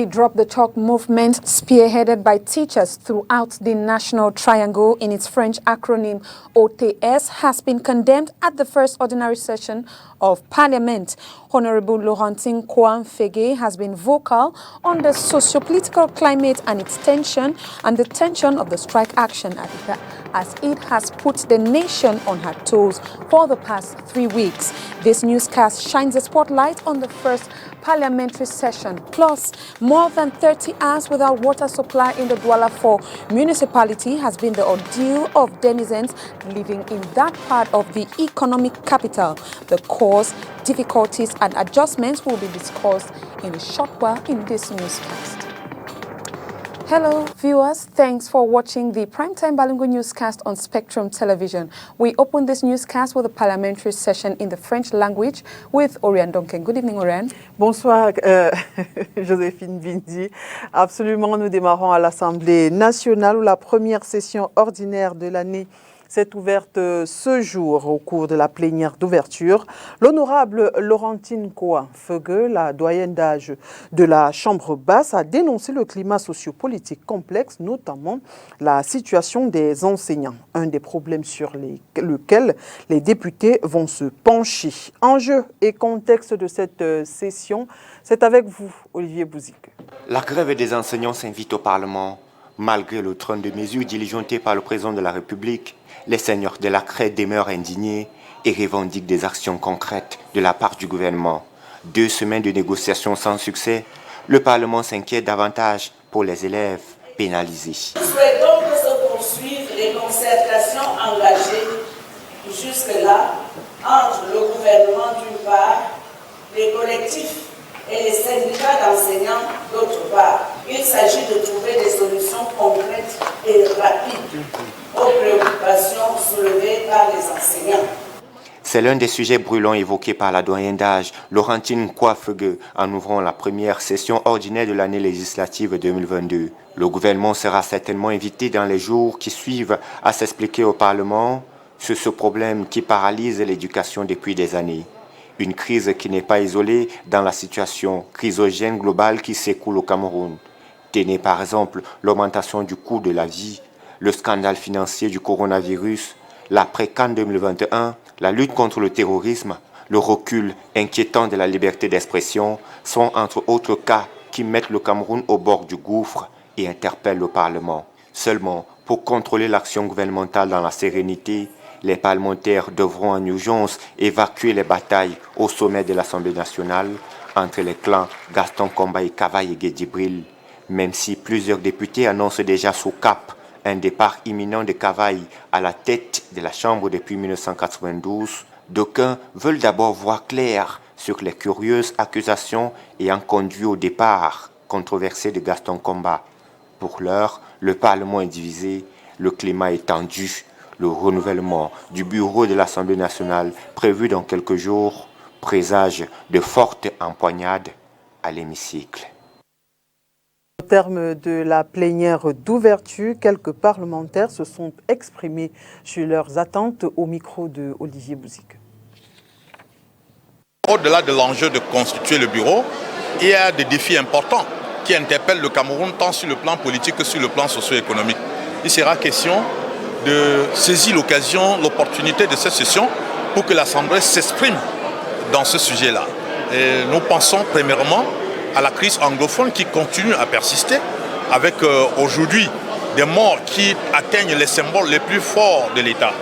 Drop the Chalk movement, spearheaded by teachers throughout the National Triangle in its French acronym OTS, has been condemned at the first ordinary session of Parliament. Honorable Laurentine Kouan-Fege has been vocal on the socio-political climate and its tension and the tension of the strike action as it has put the nation on her toes for the past 3 weeks. This newscast shines a spotlight on the first parliamentary session. Plus, more than 30 hours without water supply in the Douala 4 municipality has been the ordeal of denizens living in that part of the economic capital. The cause, difficulties and adjustments will be discussed in a short while in this newscast. Hello viewers, thanks for watching the Primetime Balingo newscast on Spectrum Television. We open this newscast with a parliamentary session in the French language with Oriane Donken. Good evening, Oriane. Bonsoir, Joséphine Bindi. Absolument, nous démarrons à l'Assemblée nationale où la première session ordinaire de l'année s'est ouverte ce jour au cours de la plénière d'ouverture. L'honorable Laurentine Kouan-Fege, la doyenne d'âge de la Chambre basse, a dénoncé le climat sociopolitique complexe, notamment la situation des enseignants, un des problèmes sur lesquels les députés vont se pencher. Enjeu et contexte de cette session, c'est avec vous, Olivier Bouzik. La grève des enseignants s'invite au Parlement. Malgré le train de mesures diligenté par le président de la République, les seigneurs de la CRED demeurent indignés et revendiquent des actions concrètes de la part du gouvernement. 2 semaines de négociations sans succès, le Parlement s'inquiète davantage pour les élèves pénalisés. Nous souhaitons que se poursuivent les concertations engagées jusque-là entre le gouvernement d'une part, les collectifs et les syndicats d'enseignants d'autre part. Il s'agit de trouver des solutions concrètes et rapides aux préoccupations soulevées par les enseignants. C'est l'un des sujets brûlants évoqués par la doyenne d'âge Laurentine Kouan-Fege en ouvrant la première session ordinaire de l'année législative 2022. Le gouvernement sera certainement invité dans les jours qui suivent à s'expliquer au Parlement sur ce problème qui paralyse l'éducation depuis des années. Une crise qui n'est pas isolée dans la situation chrysogène globale qui s'écoule au Cameroun. Tenez par exemple l'augmentation du coût de la vie, le scandale financier du coronavirus, l'après-CAN 2021, la lutte contre le terrorisme, le recul inquiétant de la liberté d'expression sont entre autres cas qui mettent le Cameroun au bord du gouffre et interpellent le Parlement. Seulement, pour contrôler l'action gouvernementale dans la sérénité, les parlementaires devront en urgence évacuer les batailles au sommet de l'Assemblée nationale entre les clans Gaston Komba et Kavaï et Guédibril. Même si plusieurs députés annoncent déjà sous cap un départ imminent de Kavaï à la tête de la Chambre depuis 1992, d'aucuns veulent d'abord voir clair sur les curieuses accusations ayant conduit au départ controversé de Gaston Komba. Pour l'heure, le Parlement est divisé, le climat est tendu. Le renouvellement du bureau de l'Assemblée nationale prévu dans quelques jours présage de fortes empoignades à l'hémicycle. Au terme de la plénière d'ouverture, quelques parlementaires se sont exprimés sur leurs attentes au micro de Olivier Bouzik. Au-delà de l'enjeu de constituer le bureau, il y a des défis importants qui interpellent le Cameroun tant sur le plan politique que sur le plan socio-économique. Il sera question de saisir l'opportunité de cette session pour que l'Assemblée s'exprime dans ce sujet-là. Nous pensons premièrement à la crise anglophone qui continue à persister avec aujourd'hui des morts qui atteignent les symboles les plus forts de l'État.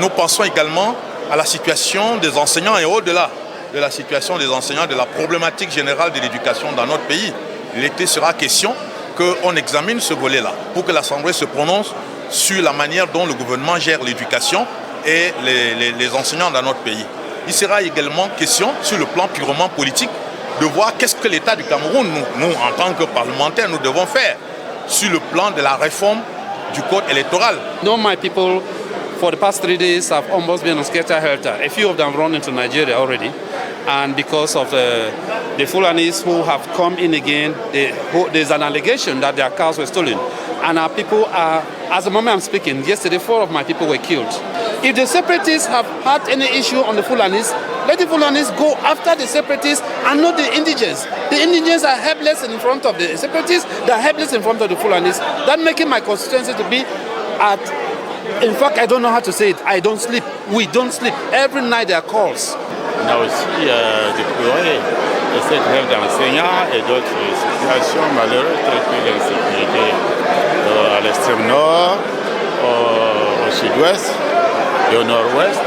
Nous pensons également à la situation des enseignants et au-delà de la situation des enseignants, de la problématique générale de l'éducation dans notre pays. Il sera question qu'on examine ce volet-là pour que l'Assemblée se prononce sur la manière dont le gouvernement gère l'éducation et les enseignants dans notre pays. Il sera également question, sur le plan purement politique, de voir qu'est-ce que l'État du Cameroun, nous, en tant que parlementaires, nous devons faire sur le plan de la réforme du code électoral. No, my people, for the past 3 days, have almost been on scatter-helter. A few of them run into Nigeria already. And because of the Fulanis who have come in again, there's an allegation that their cars were stolen. And our people are, as the moment I'm speaking, yesterday 4 of my people were killed. If the separatists have had any issue on the Fulanis, let the Fulanis go after the separatists and not the indigents. The Indians are helpless in front of the separatists, they are helpless in front of the Fulanis. That making my constituency to be at, in fact, I don't know how to say it, I don't sleep. We don't sleep. Every night there are calls. On a aussi déploré cette grève d'enseignants et d'autres situations malheureuses telles que l'insécurité à l'extrême nord, au sud-ouest et au nord-ouest,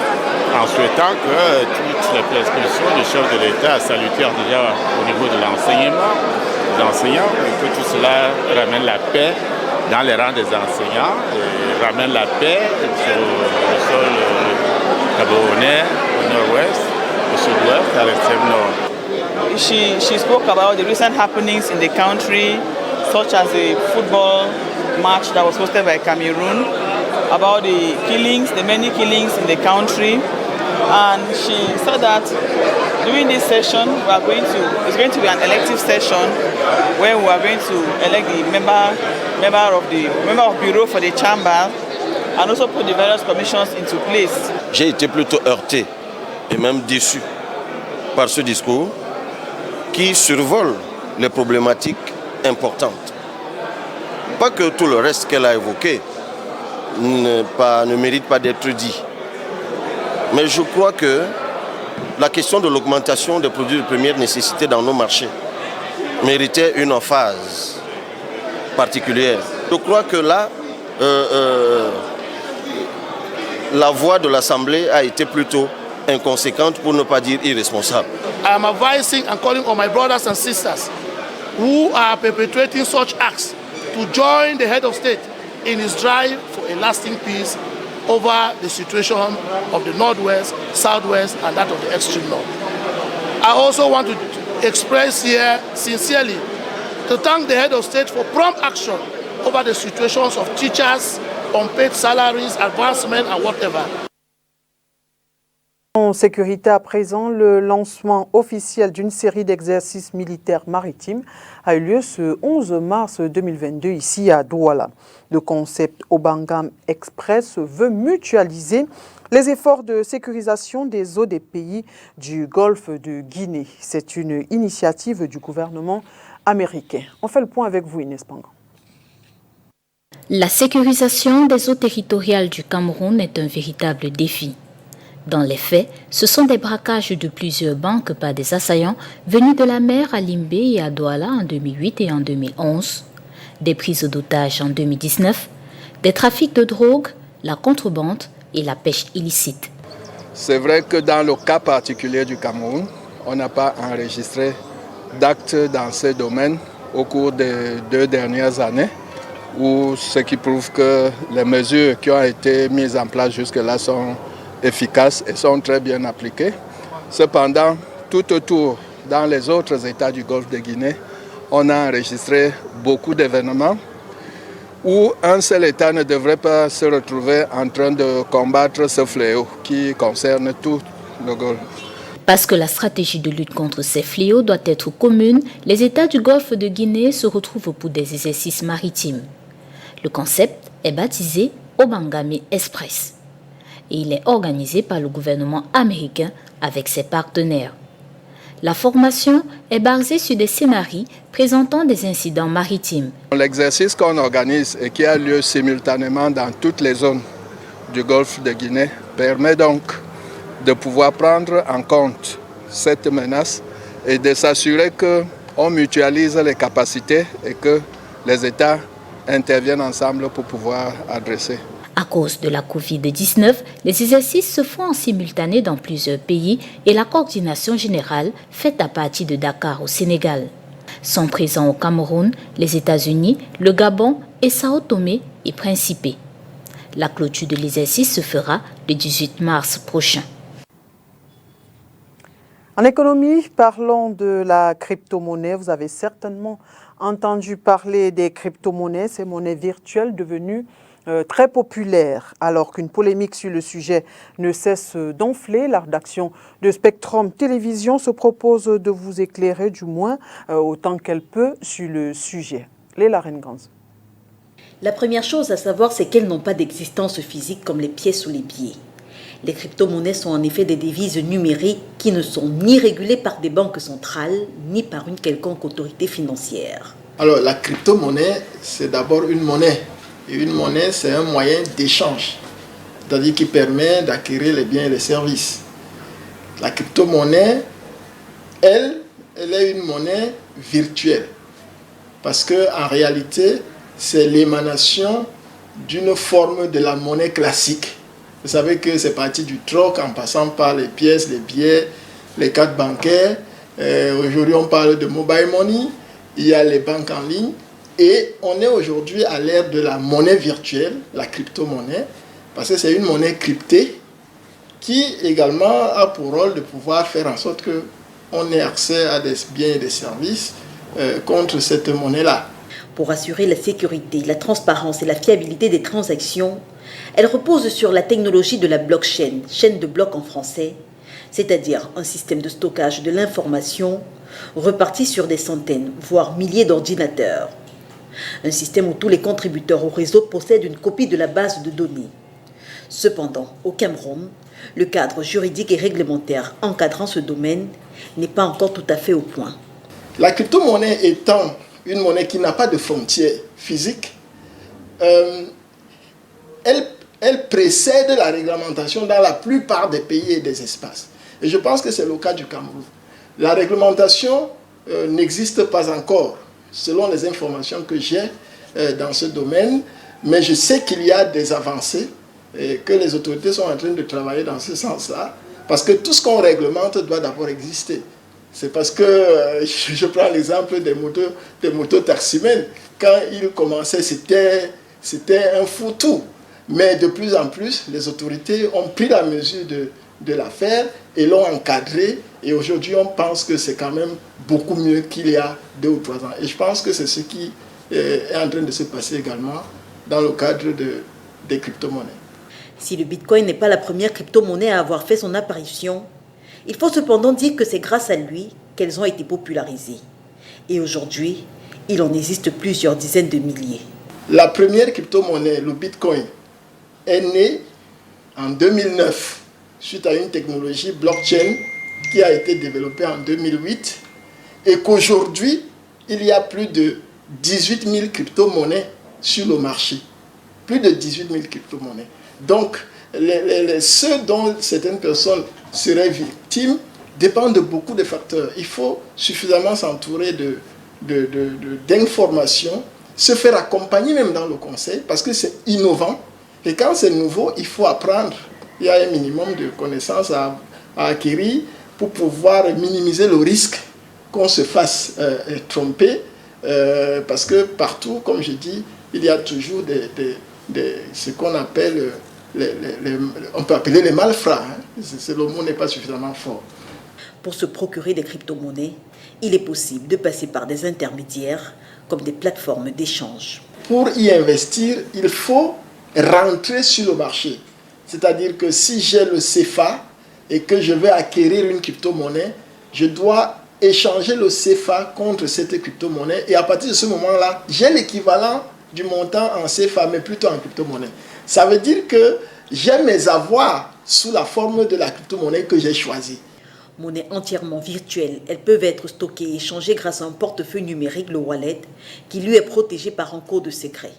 en souhaitant que toutes les prescriptions du chef de l'État salutaires déjà au niveau de l'enseignement, des enseignants, et que tout cela ramène la paix dans les rangs des enseignants, et ramène la paix sur le sol camerounais au nord-ouest, au sud-ouest, à l'extrême nord. She spoke about the recent happenings in the country, such as the football match that was hosted by Cameroon, about the killings, the many killings in the country, and she said that during this session it's going to be an elective session where we are going to elect the member of bureau for the chamber and also put the various commissions into place. J'ai été plutôt heurté et même déçu par ce discours qui survole les problématiques importantes. Pas que tout le reste qu'elle a évoqué ne mérite pas d'être dit. Mais je crois que la question de l'augmentation des produits de première nécessité dans nos marchés méritait une emphase particulière. Je crois que là, la voix de l'Assemblée a été plutôt inconséquente, pour ne pas dire irresponsable. I am advising and calling on my brothers and sisters who are perpetrating such acts to join the head of state in his drive for a lasting peace over the situation of the Northwest, Southwest, and that of the extreme North. I also want to express here sincerely to thank the head of state for prompt action over the situations of teachers, unpaid salaries, advancement, and whatever. En sécurité à présent, le lancement officiel d'une série d'exercices militaires maritimes a eu lieu ce 11 mars 2022 ici à Douala. Le concept Obangam Express veut mutualiser les efforts de sécurisation des eaux des pays du Golfe de Guinée. C'est une initiative du gouvernement américain. On fait le point avec vous, Inès Pangan. La sécurisation des eaux territoriales du Cameroun est un véritable défi. Dans les faits, ce sont des braquages de plusieurs banques par des assaillants venus de la mer à Limbé et à Douala en 2008 et en 2011, des prises d'otages en 2019, des trafics de drogue, la contrebande et la pêche illicite. C'est vrai que dans le cas particulier du Cameroun, on n'a pas enregistré d'actes dans ce domaine au cours des 2 dernières années, ce qui prouve que les mesures qui ont été mises en place jusque-là sont efficaces et sont très bien appliquées. Cependant, tout autour, dans les autres États du Golfe de Guinée, on a enregistré beaucoup d'événements où un seul État ne devrait pas se retrouver en train de combattre ce fléau qui concerne tout le Golfe. Parce que la stratégie de lutte contre ces fléaux doit être commune, les États du Golfe de Guinée se retrouvent pour des exercices maritimes. Le concept est baptisé Obangame Express et il est organisé par le gouvernement américain avec ses partenaires. La formation est basée sur des scénarios présentant des incidents maritimes. L'exercice qu'on organise et qui a lieu simultanément dans toutes les zones du Golfe de Guinée permet donc de pouvoir prendre en compte cette menace et de s'assurer qu'on mutualise les capacités et que les États interviennent ensemble pour pouvoir adresser. À cause de la Covid-19, les exercices se font en simultané dans plusieurs pays et la coordination générale faite à partir de Dakar au Sénégal. Sont présents au Cameroun, les États-Unis, le Gabon et Sao Tomé et Principe. La clôture de l'exercice se fera le 18 mars prochain. En économie, parlons de la crypto-monnaie. Vous avez certainement entendu parler des crypto-monnaies, ces monnaies virtuelles devenues très populaires. Alors qu'une polémique sur le sujet ne cesse d'enfler, la rédaction de Spectrum Télévision se propose de vous éclairer, du moins autant qu'elle peut, sur le sujet. Léla Rengans. La première chose à savoir, c'est qu'elles n'ont pas d'existence physique comme les pièces ou les billets. Les crypto-monnaies sont en effet des devises numériques qui ne sont ni régulées par des banques centrales, ni par une quelconque autorité financière. Alors la crypto-monnaie, c'est d'abord une monnaie. Et une monnaie, c'est un moyen d'échange, c'est-à-dire qui permet d'acquérir les biens et les services. La crypto-monnaie, elle est une monnaie virtuelle. Parce qu'en réalité, c'est l'émanation d'une forme de la monnaie classique. Vous savez que c'est parti du troc en passant par les pièces, les billets, les cartes bancaires. Aujourd'hui, on parle de mobile money. Il y a les banques en ligne. Et on est aujourd'hui à l'ère de la monnaie virtuelle, la crypto-monnaie, parce que c'est une monnaie cryptée qui également a pour rôle de pouvoir faire en sorte qu'on ait accès à des biens et des services contre cette monnaie-là. Pour assurer la sécurité, la transparence et la fiabilité des transactions, elle repose sur la technologie de la blockchain, chaîne de blocs en français, c'est-à-dire un système de stockage de l'information reparti sur des centaines, voire milliers d'ordinateurs. Un système où tous les contributeurs au réseau possèdent une copie de la base de données. Cependant, au Cameroun, le cadre juridique et réglementaire encadrant ce domaine n'est pas encore tout à fait au point. La crypto-monnaie étant une monnaie qui n'a pas de frontières physiques, elle précède la réglementation dans la plupart des pays et des espaces. Et je pense que c'est le cas du Cameroun. La réglementation n'existe pas encore, selon les informations que j'ai dans ce domaine, mais je sais qu'il y a des avancées et que les autorités sont en train de travailler dans ce sens-là, parce que tout ce qu'on réglemente doit d'abord exister. C'est parce que, je prends l'exemple des motos taximènes, quand ils commençaient, c'était un foutu. Mais de plus en plus, les autorités ont pris la mesure de l'affaire et l'ont encadré. Et aujourd'hui, on pense que c'est quand même beaucoup mieux qu'il y a 2 ou 3 ans. Et je pense que c'est ce qui est en train de se passer également dans le cadre des crypto-monnaies. Si le Bitcoin n'est pas la première crypto-monnaie à avoir fait son apparition, il faut cependant dire que c'est grâce à lui qu'elles ont été popularisées. Et aujourd'hui, il en existe plusieurs dizaines de milliers. La première crypto-monnaie, le Bitcoin, est née en 2009 suite à une technologie blockchain qui a été développée en 2008 et qu'aujourd'hui, il y a plus de 18 000 crypto-monnaies sur le marché. Plus de 18 000 crypto-monnaies. Donc, ceux dont certaines personnes seraient victimes dépendent de beaucoup de facteurs. Il faut suffisamment s'entourer d'informations, se faire accompagner même dans le conseil, parce que c'est innovant. Et quand c'est nouveau, il faut apprendre. Il y a un minimum de connaissances à acquérir pour pouvoir minimiser le risque qu'on se fasse tromper. Parce que partout, comme je dis, il y a toujours ce qu'on appelle, on peut appeler les malfrats. Le mot n'est pas suffisamment fort. Pour se procurer des crypto-monnaies, il est possible de passer par des intermédiaires comme des plateformes d'échange. Pour y investir, il faut rentrer sur le marché. C'est-à-dire que si j'ai le CFA et que je vais acquérir une crypto-monnaie, je dois échanger le CFA contre cette crypto-monnaie et à partir de ce moment-là, j'ai l'équivalent du montant en CFA, mais plutôt en crypto-monnaie. Ça veut dire que j'ai mes avoirs sous la forme de la crypto-monnaie que j'ai choisie. Monnaie entièrement virtuelle, elles peuvent être stockées et échangées grâce à un portefeuille numérique, le wallet, qui lui est protégé par un code secret.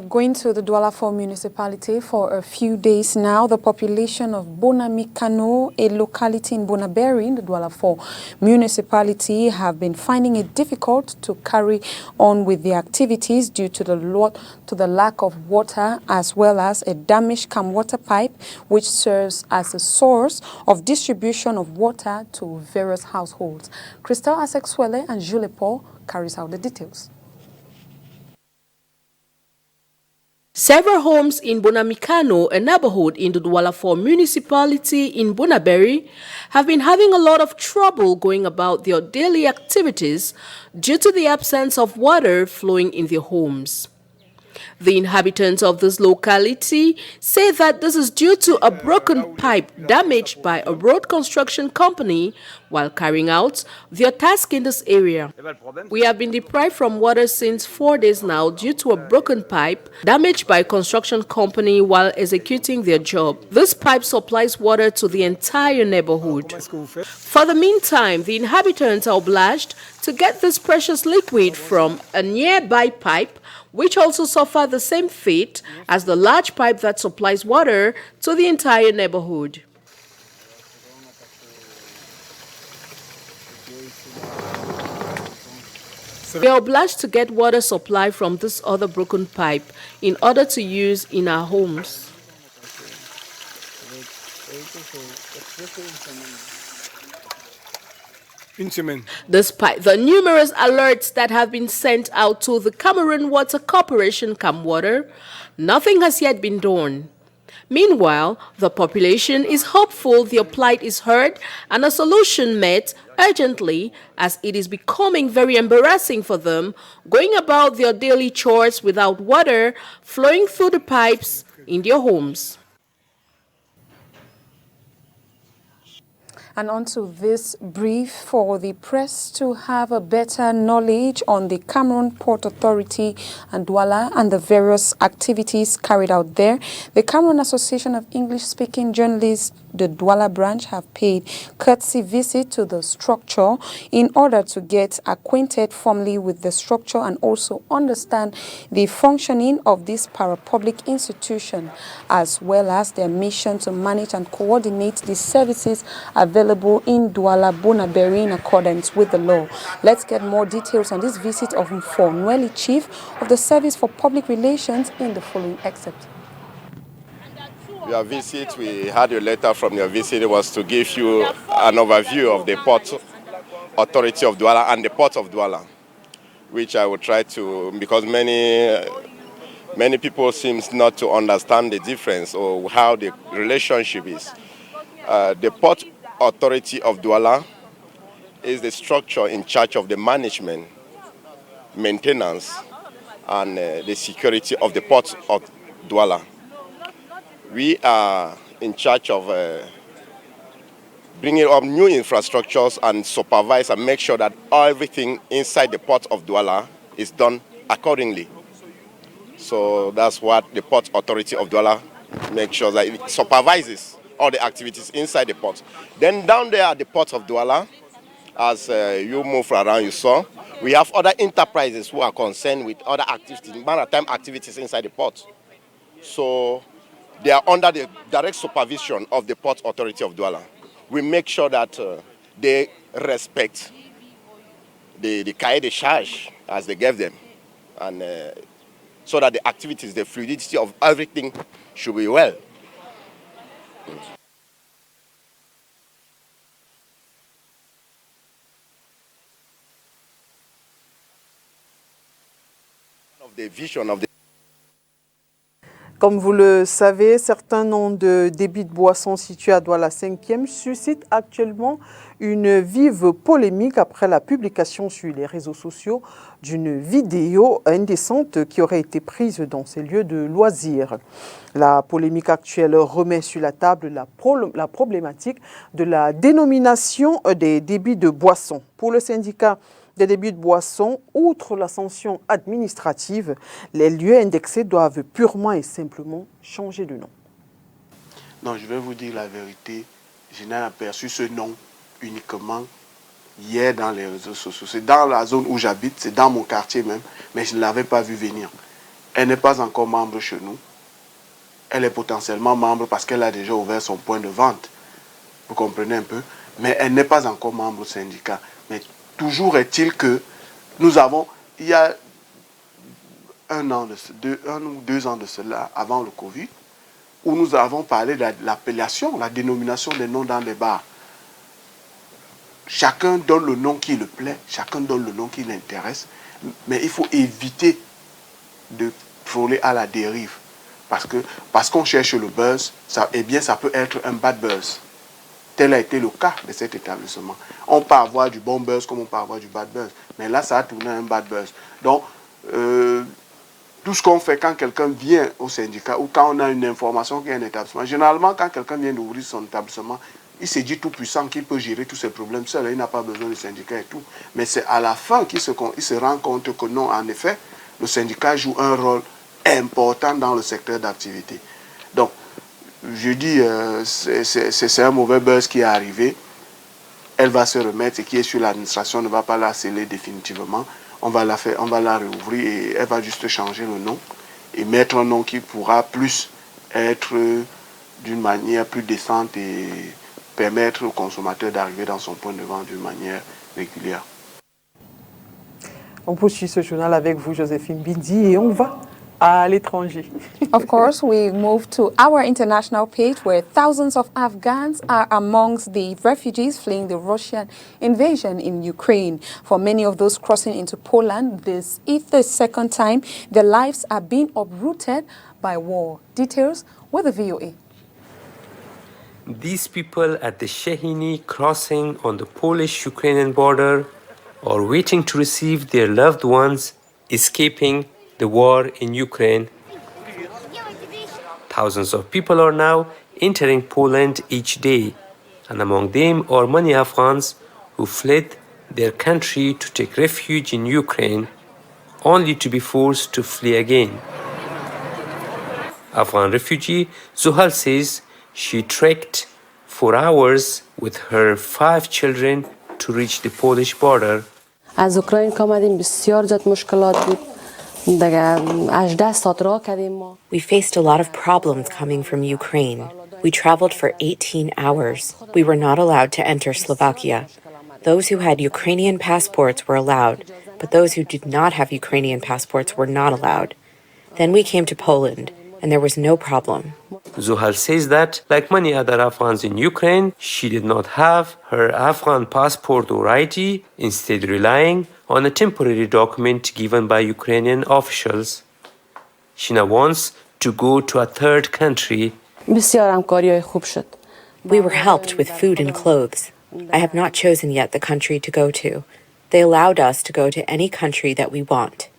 Going to the Douala 4 municipality for a few days now, the population of Bonamikano, a locality in Bonaberi in the Douala 4 municipality, have been finding it difficult to carry on with their activities due to the lack of water, as well as a damaged cam water pipe, which serves as a source of distribution of water to various households. Christelle Asexwele and Julie Paul carries out the details. Several homes in Bonamikano, a neighborhood in the Douala 4 municipality in Bonaberi, have been having a lot of trouble going about their daily activities due to the absence of water flowing in their homes. The inhabitants of this locality say that this is due to a broken pipe damaged by a road construction company while carrying out their task in this area. We have been deprived from water since 4 days now due to a broken pipe damaged by a construction company while executing their job. This pipe supplies water to the entire neighborhood. For the meantime, the inhabitants are obliged to get this precious liquid from a nearby pipe, which also suffer the same fate as the large pipe that supplies water to the entire neighborhood. We are obliged to get water supply from this other broken pipe in order to use in our homes. Despite the numerous alerts that have been sent out to the Cameroon Water Corporation CamWater, nothing has yet been done. Meanwhile, the population is hopeful their plight is heard and a solution met urgently, as it is becoming very embarrassing for them going about their daily chores without water flowing through the pipes in their homes. And onto this brief for the press to have a better knowledge on the Cameroon Port Authority and Douala and the various activities carried out there. The Cameroon Association of English-Speaking Journalists, the Douala branch, have paid courtesy visit to the structure in order to get acquainted formally with the structure and also understand the functioning of this parapublic institution, as well as their mission to manage and coordinate the services available in Douala Bonaberi in accordance with the law. Let's get more details on this visit of Mfo Nweli, Chief of the Service for Public Relations, in the following excerpt. Your visit, we had a letter from your visit, was to give you an overview of the Port Authority of Douala and the Port of Douala, which I will try to, because many people seem not to understand the difference or how the relationship is. The Port Authority of Douala is the structure in charge of the management, maintenance, and the security of the Port of Douala. We are in charge of bringing up new infrastructures and supervise and make sure that everything inside the Port of Douala is done accordingly. So that's what the Port Authority of Douala makes sure that it supervises all the activities inside the port. Then down there at the Port of Douala, as you move around, you saw, we have other enterprises who are concerned with other activities, maritime activities inside the port. So they are under the direct supervision of the Port Authority of Douala. We make sure that they respect the cahier de charge as they gave them, and so that the activities, the fluidity of everything should be well. Of the vision of the Comme vous le savez, certains noms de débits de boissons situés à Douala 5e suscitent actuellement une vive polémique après la publication sur les réseaux sociaux d'une vidéo indécente qui aurait été prise dans ces lieux de loisirs. La polémique actuelle remet sur la table la problématique de la dénomination des débits de boissons. Pour le syndicat des débits de boissons, outre la sanction administrative, les lieux indexés doivent purement et simplement changer de nom. Non, je vais vous dire la vérité, je n'ai aperçu ce nom uniquement hier dans les réseaux sociaux. C'est dans la zone où j'habite, c'est dans mon quartier même, mais je ne l'avais pas vu venir. Elle n'est pas encore membre chez nous. Elle est potentiellement membre parce qu'elle a déjà ouvert son point de vente. Vous comprenez un peu? Mais elle n'est pas encore membre au syndicat. Mais toujours est-il que nous avons, il y a 1 ou 2 ans de cela, avant le Covid, où nous avons parlé de l'appellation, la dénomination des noms dans les bars. Chacun donne le nom qui le plaît, chacun donne le nom qui l'intéresse, mais il faut éviter de frôler à la dérive. Parce qu'on cherche le buzz, eh bien ça peut être un bad buzz. Tel a été le cas de cet établissement. On peut avoir du bon buzz comme on peut avoir du bad buzz. Mais là, ça a tourné un bad buzz. Donc, tout ce qu'on fait quand quelqu'un vient au syndicat ou quand on a une information qu'il y a un établissement. Généralement, quand quelqu'un vient d'ouvrir son établissement, il se dit tout puissant qu'il peut gérer tous ses problèmes seul. Il n'a pas besoin de syndicat et tout. Mais c'est à la fin qu'il se rend compte que non, en effet, le syndicat joue un rôle important dans le secteur d'activité. Donc, je dis, c'est un mauvais buzz qui est arrivé. Elle va se remettre et qui est sur l'administration ne va pas la sceller définitivement. On va la réouvrir et elle va juste changer le nom et mettre un nom qui pourra plus être d'une manière plus décente et permettre au consommateur d'arriver dans son point de vente d'une manière régulière. On poursuit ce journal avec vous, Joséphine Bindi, et on va à l'étranger. Of course, we move to our international page where thousands of Afghans are amongst the refugees fleeing the Russian invasion in Ukraine. For many of those crossing into Poland, this is the second time their lives are being uprooted by war. Details with the VOA. These people at the Shehini crossing on the Polish-Ukrainian border are waiting to receive their loved ones escaping the war in Ukraine. Thousands of people are now entering Poland each day, and among them are many Afghans who fled their country to take refuge in Ukraine, only to be forced to flee again. Afghan refugee Zuhal says she trekked for hours with her 5 children to reach the Polish border. از اوکراین که آمدیم بسیار زیاد مشکلات بود. We faced a lot of problems coming from Ukraine. We traveled for 18 hours. We were not allowed to enter Slovakia. Those who had Ukrainian passports were allowed, but those who did not have Ukrainian passports were not allowed. Then we came to Poland, and there was no problem. Zuhal says that, like many other Afghans in Ukraine, she did not have her Afghan passport or ID, instead relying on a temporary document given by Ukrainian officials. She now wants to go to a third country. We were helped with food and clothes. I have not chosen yet the country to go to. They allowed us to go to any country that we want.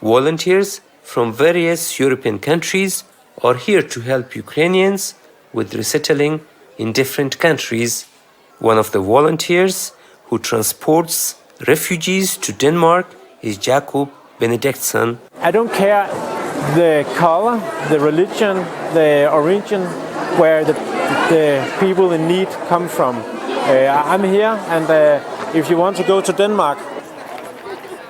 Volunteers from various European countries are here to help Ukrainians with resettling in different countries. One of the volunteers who transports refugees to Denmark is Jakob Benediktsson. I don't care the color, the religion, the origin, where the people in need come from. I'm here, and if you want to go to Denmark.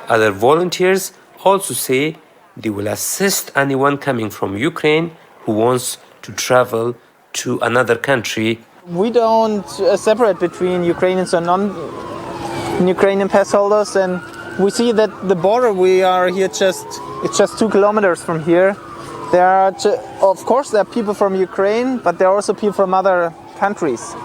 Other volunteers also say they will assist anyone coming from Ukraine who wants to travel to another country. We don't separate between Ukrainians and non-Ukrainian pass holders, and we see that the border, we are here it's just 2 kilometers from here. There are, of course, there are people from Ukraine, but there are also people from other countries.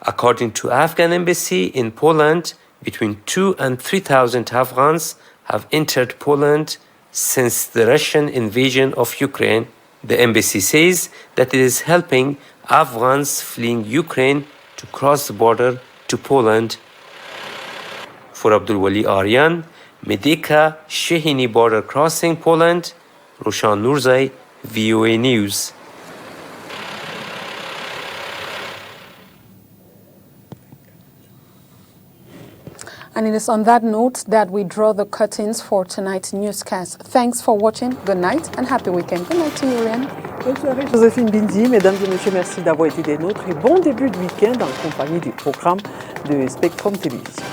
According to Afghan embassy in Poland, between 2,000 and 3,000 Afghans have entered Poland since the Russian invasion of Ukraine. The embassy says that it is helping Afghans fleeing Ukraine to cross the border to Poland. For Abdulwali Aryan, Medeka Shehini border crossing Poland, Roshan Nurzai, VOA News. And it is on that note that we draw the curtains for tonight's newscast. Thanks for watching. Good night and happy weekend. Good night to you, Ryan. Bonne soirée, Joséphine Bindi. Mesdames et messieurs, merci d'avoir été des nôtres et bon début de week-end en compagnie du programme de Spectrum Télévision.